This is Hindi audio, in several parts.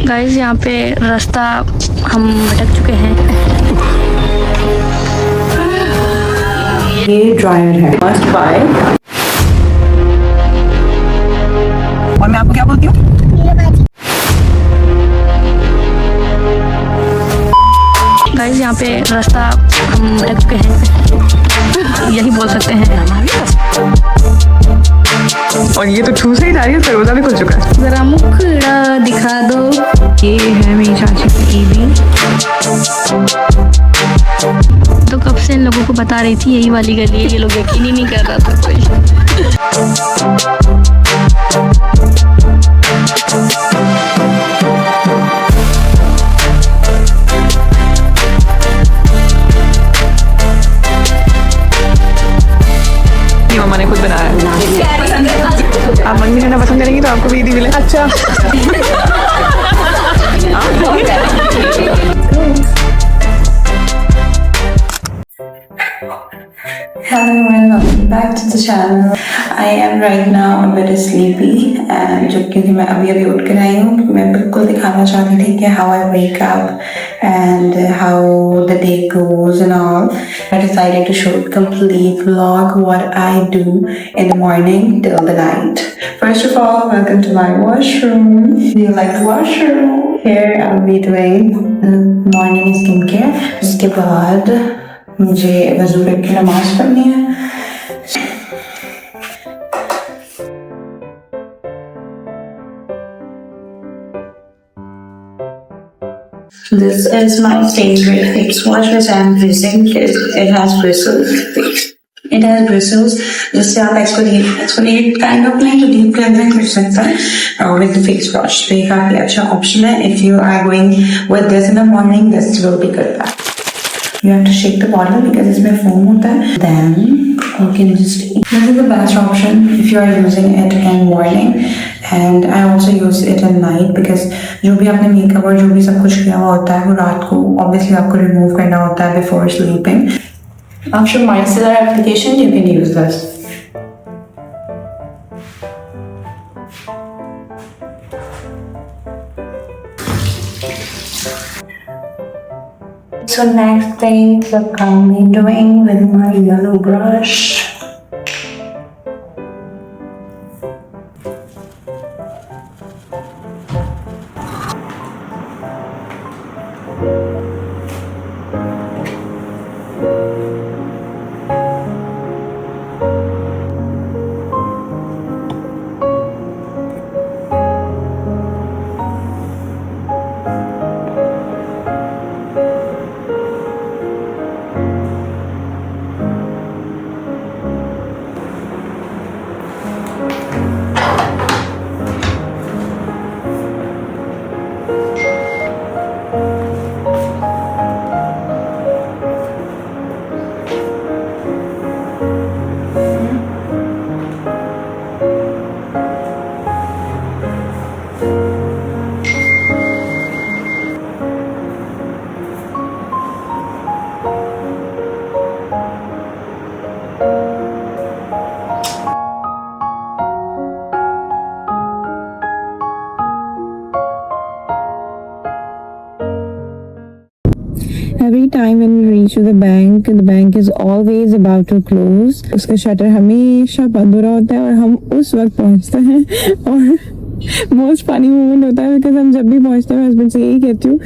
गाइस यहाँ पे रास्ता हम भटक चुके हैं। ये ड्रायर है, मस्ट बाय। और मैं आपको क्या बोलती हूँ, गाइस यहाँ पे रास्ता हम भटक चुके हैं, यही बोल सकते हैं। और ये तो ठूस ही जा रही है, दरवाजा भी खुल चुका है। जरा मुखड़ा दिखा दो। ये है मेरी चाची की ईदी। तो कब से इन लोगों को बता रही थी यही वाली गली है, ये लोग यकीन ही नहीं कर रहा था कोई। मम्मा ने खुद बनाया है। आप मंगी करना पसंद करेंगी तो आपको भी ईदी मिले। अच्छा। Hello and welcome back to the channel. I am right now a bit sleepy and क्योंकि मैं अभी उठ कर आई हूँ, मैं बिल्कुल दिखाना चाहती थी कि how I wake up and how the day goes and all. I decided to show a complete vlog what I do in the morning till the night. First of all, welcome to my washroom. Do you like the washroom? Here I'll be doing morning skincare. उसके बाद मुझे वज़ू रख के नमाज पढ़नी है। This is my favorite face wash which I am using. It has bristles. It has bristles. जिससे आप exfoliate kind of नहीं तो deep cleansing कर सकते हैं with the face wash. तो ये काफी अच्छा option है. If you are going with this in the morning, this will be good. You have to shake the bottle because इसमें foam होता है. Then you can just eat. This is the best option if you are using it in morning, and I also use it at night because जो भी आपने मेकअप और जो भी सब कुछ किया हुआ होता है वो रात को obviously आपको remove करना होता है before sleeping. After micellar application, you can use this. So next thing, look how I'm doing with my yellow brush. Every time when we reach to the bank is always about to close. उसका शटर हमेशा बंद हो रहा होता है और हम उस वक्त पहुंचते हैं और मोस्ट फनी मोमेंट होता है बिकॉज हम जब भी पहुंचते हैं हस्बैंड से यही कहती हूँ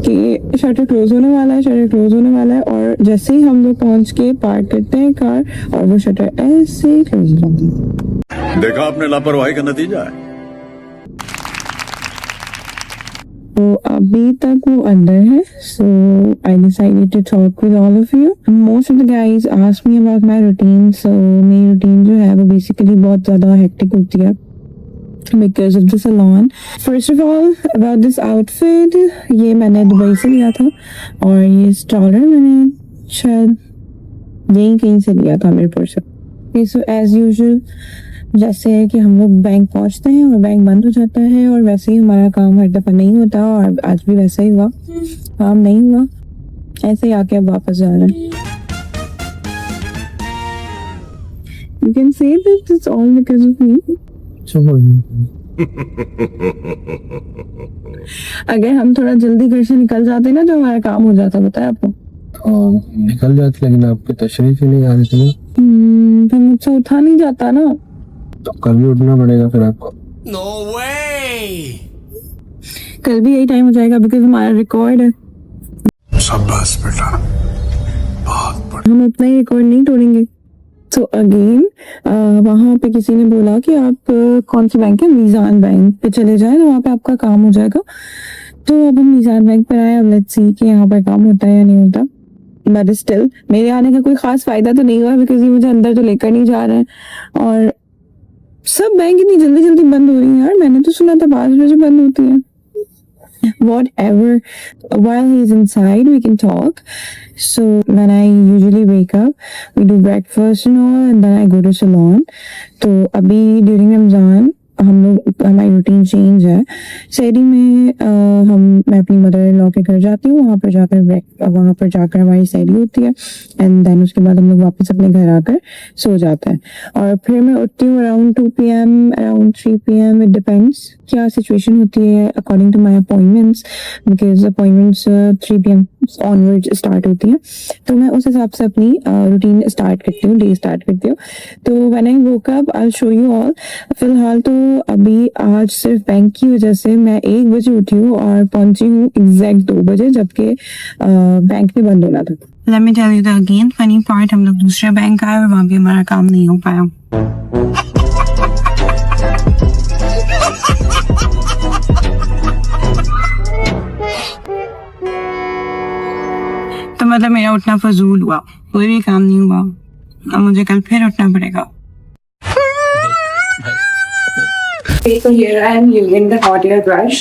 कि शटर क्लोज होने वाला है, शटर क्लोज होने वाला है, और जैसे ही हम लोग पहुंच के पार्क करते हैं कार और वो शटर ऐसे क्लोज हो जाता है। देखा आपने लापरवाही का नतीजा है। तो अभी तक वो अंदर है, so I decided to talk with all of you. Most of the guys ask me about my routine, so मेरी routine जो है वो basically बहुत ज़्यादा hectic होती है because of the salon. First of all, about this outfit, ये मैंने दुबई से लिया था और ये स्टॉलर मैंने शायद यहीं कहीं से लिया था मीरपुर से। Okay, so as usual, जैसे है कि हम लोग बैंक पहुंचते हैं और बैंक बंद हो जाता है और वैसे ही हमारा काम हर दफ़ा नहीं होता और आज भी वैसा ही हुआ, काम नहीं हुआ, ऐसे ही आके अब वापस जा रहे हैं। You can say that it's all because of me. अगर हम थोड़ा जल्दी घर से निकल जाते ना तो हमारा काम हो जाता, पता है आपको। निकल जाती, लेकिन आपकी तशरीफ ही नहीं आ रही थी। फिर मुझसे उठा नहीं जाता ना। तो कल भी उठना पड़ेगा फिर आपको। कल भी यही टाइम हो जाएगा बिकॉज हमारा रिकॉर्ड है। शाबाश बेटा, बहुत हम अपना ही रिकॉर्ड नहीं तोड़ेंगे। तो अगेन वहाँ पे किसी ने बोला कि आप कौन सी बैंक है, मीज़ान बैंक पे चले जाए तो वहाँ पे आपका काम हो जाएगा। तो अब हम मीज़ान बैंक पर आए, अब लेट्स सी कि यहाँ पर काम होता है या नहीं होता। बट स्टिल मेरे आने का कोई खास फायदा तो नहीं हुआ बिकॉज ये मुझे अंदर तो लेकर नहीं जा रहे हैं। और सब बैंक इतनी जल्दी जल्दी बंद हो रही है यार, मैंने तो सुना था 5 बजे बंद होती है। Whatever, while he's inside we can talk. So when I usually wake up, we do breakfast and all, and then I go to salon. तो अभी during रमजान हम लोग, हमारी रूटीन चेंज है। शहरी में मैं अपनी मदर इन लॉ के घर जाती हूँ, वहाँ पर जाकर हमारी सैरी होती है, एंड देन उसके बाद हम लोग वापस अपने घर आकर सो जाते हैं। और फिर मैं उठती हूँ around 2 PM, around 3 PM, it depends क्या सिचुएशन होती है according to my appointments, because appointments 3 PM onward start होती हैं। तो मैं उस हिसाब से अपनी रूटीन स्टार्ट करती हूँ, डे स्टार्ट करती हूँ। तो when I woke up I will show you all. फिलहाल तो अभी आज सिर्फ बैंक की वजह से मैं 1 बजे उठी हूँ और पहुंची हूँ एग्जैक्ट 2 बजे, जबकि बैंक में बंद होना था। Let me tell you the again funny part, हम लोग दूसरे बैंक आए और वहाँ भी हमारा काम नहीं हो पाया। तो मतलब मेरा उठना फजूल हुआ, कोई भी काम नहीं हुआ। अब मुझे कल फिर उठना पड़ेगा। So here I am using the hot air brush,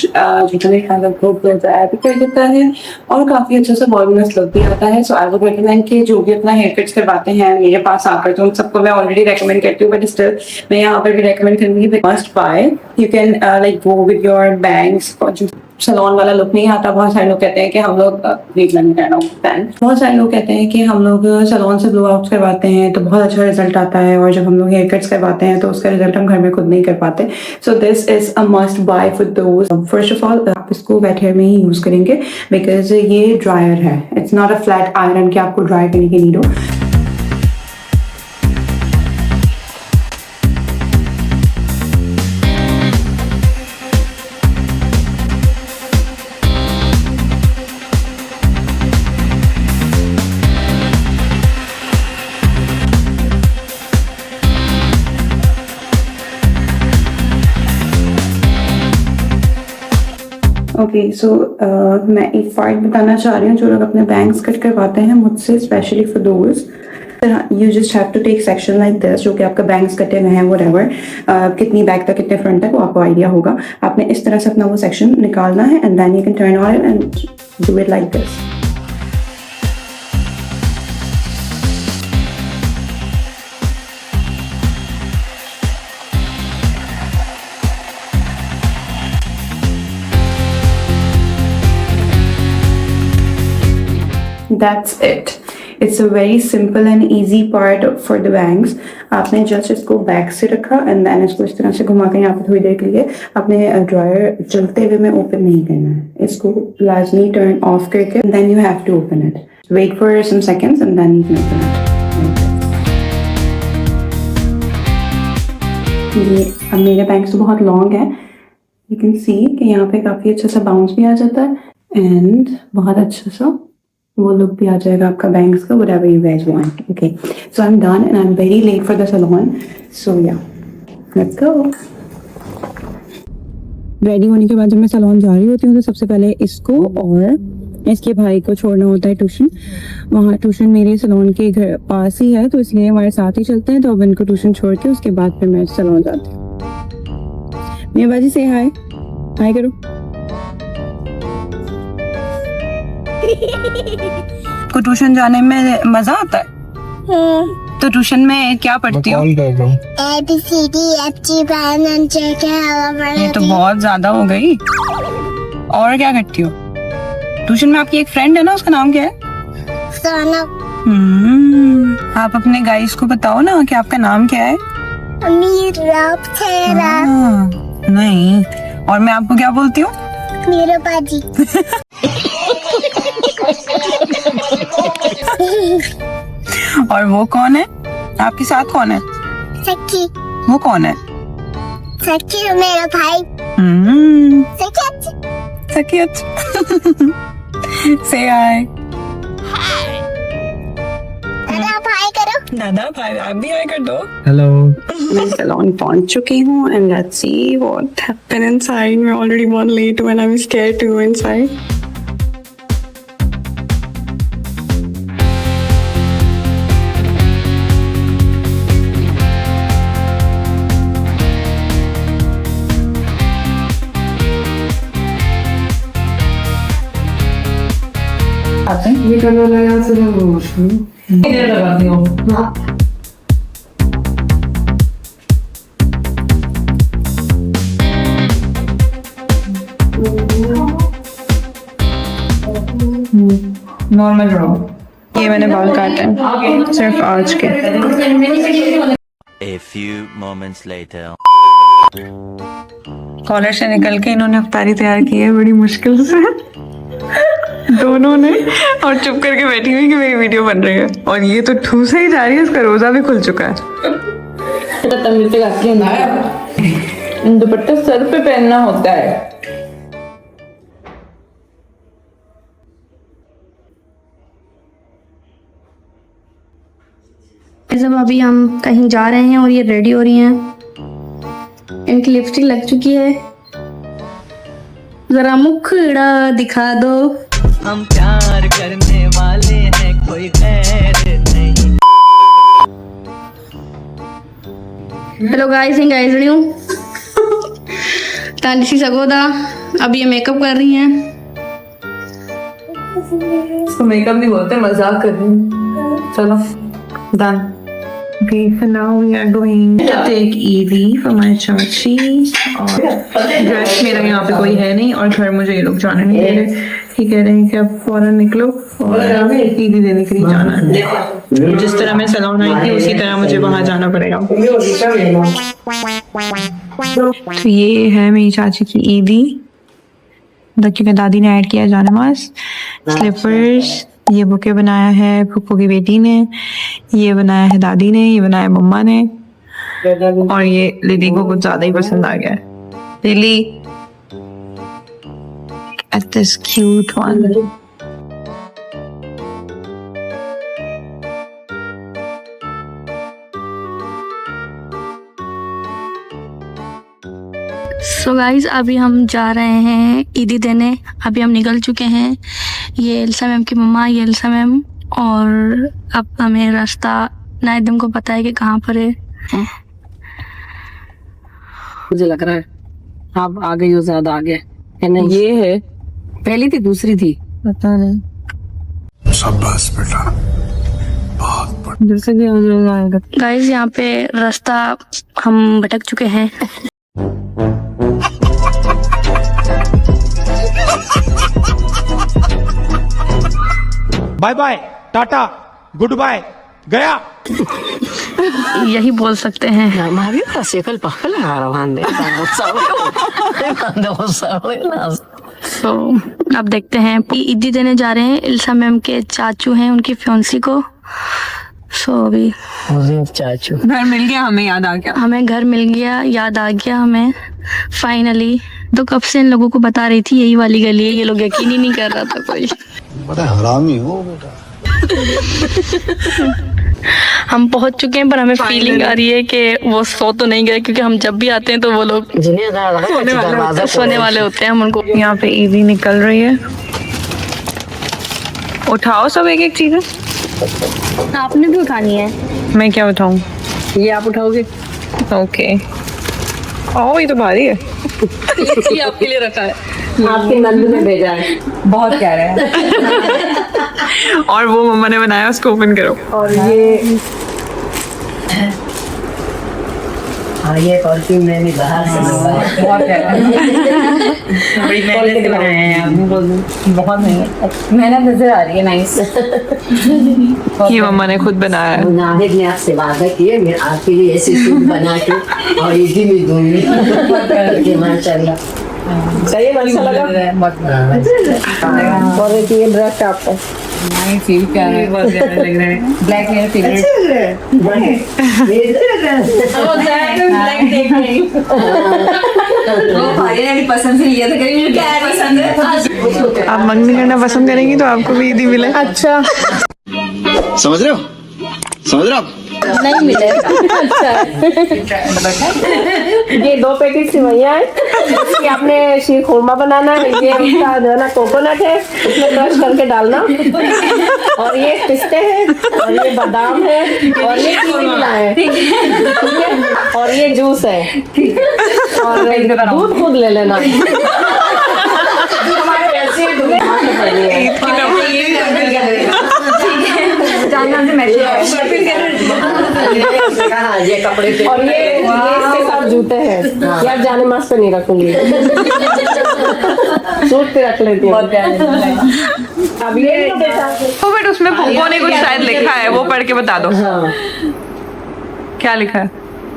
जिसमें kind of खूब भी कर देता है और काफी अच्छा सा वॉल्यूमस लुक भी आता है। So I would recommend कि जो भी अपना हेयर कट्स करवाते हैं मेरे पास आकर, तो उन सबको मैं ऑलरेडी रेकमेंड करती हूँ, बट स्टिल मैं यहाँ पर भी रेकमेंड करूँगी, must buy. You can like go with your bangs. Salon वाला लुक नहीं आता। बहुत सारे लोग कहते हैं कि हम लोग बहुत सारे लोग कहते हैं कि हम लोग सलोन से ब्लो आउट करवाते हैं तो बहुत अच्छा रिजल्ट आता है, और जब हम लोग हेयर कट्स करवाते हैं तो उसका रिजल्ट हम घर में खुद नहीं कर पाते। So this is a must buy for those. First of all आप इसको वेट हेयर में ही यूज करेंगे बिकॉज ये ड्रायर है, it's not a flat iron कि आपको ड्राई करने की नीड हो। ओके सो मैं एक पॉइंट बताना चाह रही हूँ। जो लोग अपने बैंग्स कट करवाते हैं मुझसे, specially for those, you just have to take section like this, जो कि आपका बैंग्स कटे हुए हैं व्हाटएवर, कितनी बैक तक कितने फ्रंट तक वो आपको आइडिया होगा। आपने इस तरह से अपना वो सेक्शन निकालना है and then you can turn on and do it like this. That's it. It's a very simple and easy part for the bangs. आपने जस्ट इसको बैक से रखा एंड देन इसको इस तरह से घुमा के यहाँ पे थोड़ी देर के लिए आपने ड्रायर चलते हुए में ओपन नहीं करना है, इसको लाजमी टर्न ऑफ करके then you have to open it. Wait for some seconds and then you can open it. ये अब मेरे बैंग्स तो बहुत लॉन्ग है, यू कैन सी कि यहाँ पे काफी अच्छा सा बाउंस भी आ जाता है एंड बहुत अच्छा सा वो लुक भी आ जाएगा आपका बैंग्स का, whatever you guys want. Okay, so I'm done and I'm very late for the salon. So yeah, let's go. Ready होने के बाद जब मैं सलोन जा रही होती हूँ तो सबसे पहले इसको और इसके भाई को छोड़ना होता है ट्यूशन। वहाँ ट्यूशन मेरे सलोन के घर पास ही है तो इसलिए हमारे साथ ही चलते हैं। तो अब इनको ट्यूशन छोड़ के उसके बाद फिर मैं सलोन जाती हूँ। मेरी बाजी से हाय हाय करो। को ट्यूशन जाने में मजा आता है। तो ट्यूशन में क्या पढ़ती हो? ये तो बहुत ज्यादा हो गई। और क्या करती हो? ट्यूशन में आपकी एक फ्रेंड है ना, उसका नाम क्या है? आप अपने गाइस को बताओ ना कि आपका नाम क्या है। नहीं, और मैं आपको क्या बोलती हूँ? मेरा बाजी। और वो कौन है आपके साथ? कौन है? सखी। वो कौन है? सखी तो मेरा भाई। सखी सखी। से हाय। दादा भाई करो। दादा भाई, आप भी हाय कर दो। हेलो। मैं सैलून पहुंच चुकी हूँ and let's see what happened inside. मैं ऑलरेडी बहुत लेट हूँ and I am scared to go inside. ये करना लगा से इधर लगाती हूँ। नॉर्मल रहो। ये मैंने बाल काटे हैं सिर्फ आज के। A few moments later. Collar से निकल के इन्होंने अफ्तारी तैयार की है बड़ी मुश्किल से दोनों ने, और चुप करके बैठी हुई कि मेरी वीडियो बन रही है। और ये तो ठूसा ही जा रही है, उसका रोजा भी खुल चुका है। दुपट्टा सर पे पहनना होता है। जब अभी हम कहीं जा रहे हैं और ये रेडी हो रही हैं, इनकी लिपस्टिक लग चुकी है। जरा मुखड़ा दिखा दो। हम प्यार करने वाले हैं, कोई गैर नहीं। हेलो गाइस, इन गाइस रही हूँ तानिशी सगोदा। अब ये मेकअप कर रही हैं। तो मेकअप नहीं बोलते, मजाक कर रही हूँ। चलो done. Okay, for now we are going to take Eidi for my चाची। और ड्रेस मेरा यहाँ पे कोई है नहीं और घर मुझे ये लोग जाने नहीं दे रहे। ये कह रहे हैं कि आप फौरन निकलो और ईदी देने के लिए जाना है। जिस तरह मैं सैलून आई थी उसी तरह मुझे वहाँ जाना पड़ेगा। तो ये है मेरी चाची की ईदी, क्योंकि दादी ने ऐड किया जानमाज। स्लीपर्स, ये बुके बनाया है फूफू की बेटी ने, ये बनाया है दादी ने, ये बनाया मम्मा ने, और ये लिली को कुछ ज्यादा ही पसंद आ गया है। Lily, at this cute one. So guys अभी हम जा रहे हैं ईदी देने। अभी हम निकल चुके हैं। ये एल्सा मैम की मम्मा, ये एल्सा मैम, और अब हमें रास्ता नायदम को पता है कि कहाँ पर है। मुझे लग रहा है आप आ गई हो, ज्यादा आगे है नहीं? ये है, पहली थी दूसरी थी, पता नहीं। शाबाश बेटा, बहुत बढ़िया। जैसे कि हम लोग आएगा। गाइज यहाँ पे रास्ता हम भटक चुके हैं। Bye bye, tata, good, गया। यही बोल सकते हैं। हमारी शकल पकल तो अब देखते हैं। ईदी देने जा रहे हैं। इल्सा मैम के चाचू हैं, उनकी फ्योंसी को। सो अभी चाचू घर मिल गया, हमें याद आ गया। हमें घर मिल गया, याद आ गया हमें फाइनली। तो कब से इन लोगों को बता रही थी यही वाली गली है, ये लोग यकीन ही नहीं कर रहा था कोई। बड़ा हरामी हो बेटा। हम पहुंच चुके हैं, पर हमें फीलिंग आ रही है कि वो सो तो नहीं गए, क्योंकि हम जब भी आते हैं तो वो लोग सोने वाले होते हैं। हम उनको यहाँ पे ईदी निकल रही है। उठाओ सब एक एक चीजें। आपने भी उठानी है। मैं क्या उठाऊं? ये आप उठाओगे? ओके। ओह ये तो भारी है। ये आपके लिए रखा है, आपके नंद ने भेजा है, बहुत कह रहे हैं। और वो मम्मा ने बनाया, उसको ओपन करो। और ये हाँ ये कॉफी मैंने बाहर से मंगवाया। बहुत प्यारा बड़ी मेहनत से बनाया है आपने। बहुत मेहनत नजर आ रही है। नाइस। ये मम्मा ने खुद बनाया है। नाहिद ने आपसे वादा किया मैं आपके लिए ऐसी सूप बना के और ईदी में दूंगी। माशाल्लाह सही अच्छा लगा। और ये ड्रेस आपको फील प्यारा है। बहुत प्यारा लग रहा है। ब्लैक मेरा फेवरेट। पसंद से लिया था कहीं क्या पसंद है। आप मंगनी करना पसंद करेंगी तो आपको भी ईदी मिले। अच्छा समझ रहे हो नहीं मिलेगा। अच्छा ये 2 पैकेट सेवइयां हैं। इसकी आपने शीर खुरमा बनाना है। ये उसका जो है ना कोकोनट है उसमें क्रश करके डालना। और ये पिस्ते हैं और ये बादाम है और ये कीवी मिला है। ठीक है और ये जूस है और दूध खुद ले लेना। ये कपड़े पे और ये इसके साथ जूते हैं। यार जाने मास्क पे नहीं रखूंगी। सूट पे रख लेती हूँ। अब ये बट उसमें पोपो ने कुछ शायद लिखा है, वो पढ़ के बता दो। क्या लिखा है?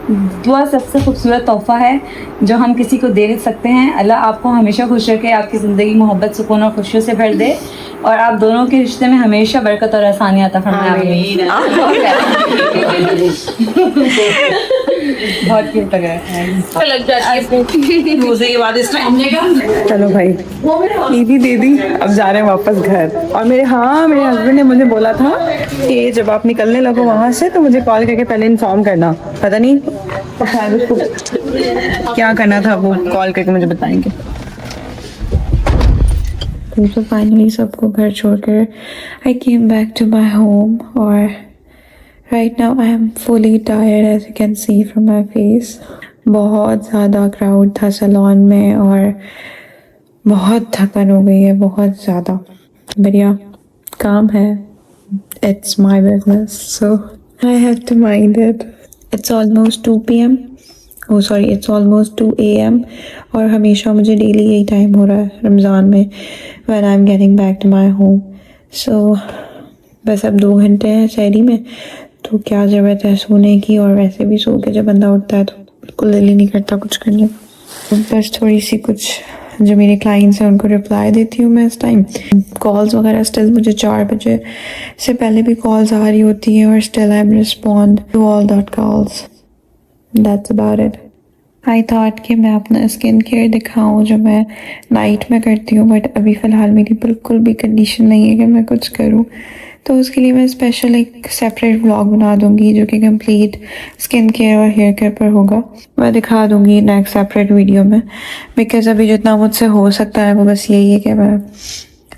दुआ सबसे खूबसूरत तोहफा है जो हम किसी को दे सकते हैं। अल्लाह आपको हमेशा खुश रखे, आपकी ज़िंदगी मोहब्बत, सुकून और खुशियों से भर दे और आप दोनों के रिश्ते में हमेशा बरकत और आसानियाँ अता फरमाए। बहुत क्यूट लग रहा है। लग जाती है बाद इस टाइम। चलो भाई ईदी दे दी। अब जा रहे हैं वापस घर। और मेरे हस्बैंड ने मुझे बोला था कि जब आप निकलने लगो वहाँ से तो मुझे कॉल करके पहले इन्फॉर्म करना। पता नहीं तो शायद उसको क्या करना था, वो कॉल करके मुझे बताएंगे। तो फाइनली सबको घर छोड़कर I came back to my home और right now I am fully tired as you can see from my face. बहुत ज़्यादा क्राउड था सैलून में और बहुत थकन हो गई है, बहुत ज़्यादा। बढ़िया काम है, it's my business so I have to mind it. It's almost 2 PM it's almost 2 AM और हमेशा मुझे डेली यही टाइम हो रहा है रमज़ान में when I am getting back to my home. So बस अब 2 घंटे हैं शहरी में तो क्या ज़रूरत है सोने की। और वैसे भी सो के जब बंदा उठता है तो बिल्कुल दिल ही नहीं करता कुछ करने। बस थोड़ी सी कुछ जो मेरे क्लाइंट्स हैं उनको रिप्लाई देती हूँ मैं इस टाइम। कॉल्स वगैरह स्टिल मुझे 4 बजे से पहले भी कॉल्स आ रही होती हैं और still I am respond to all that calls. That's about it. I thought कि मैं अपना स्किन केयर दिखाऊँ जो मैं नाइट में करती हूँ, बट अभी फ़िलहाल मेरी बिल्कुल भी कंडीशन नहीं है कि मैं कुछ करूँ। तो उसके लिए मैं स्पेशल एक सेपरेट व्लॉग बना दूँगी जो कि कंप्लीट स्किन केयर और हेयर केयर पर होगा। मैं दिखा दूँगी नेक्स्ट सेपरेट वीडियो में, बिकॉज़ अभी जितना मुझसे हो सकता है वो बस यही है कि मैं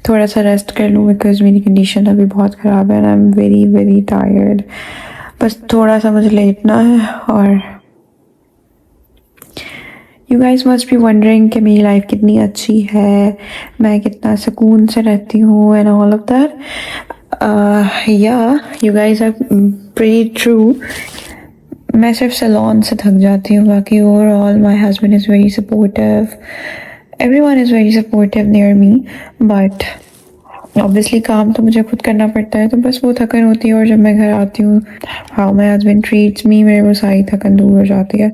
थोड़ा सा रेस्ट कर लूँ, बिकॉज़ मेरी कंडीशन अभी बहुत ख़राब है and I am very very tired. बस थोड़ा सा मुझे लेटना है। और you guys must be wondering कि मेरी लाइफ कितनी अच्छी है, मैं कितना सुकून से रहती हूँ and all of that. You guys are pretty true. मैं सिर्फ सैलून से थक जाती हूँ, बाकी overall my husband is very supportive, everyone is very supportive near me. But obviously काम तो मुझे खुद करना पड़ता है, तो बस वो थकन होती है। और जब मैं घर आती हूँ how my husband treats me, मेरे वो सारी थकन दूर हो जाती है।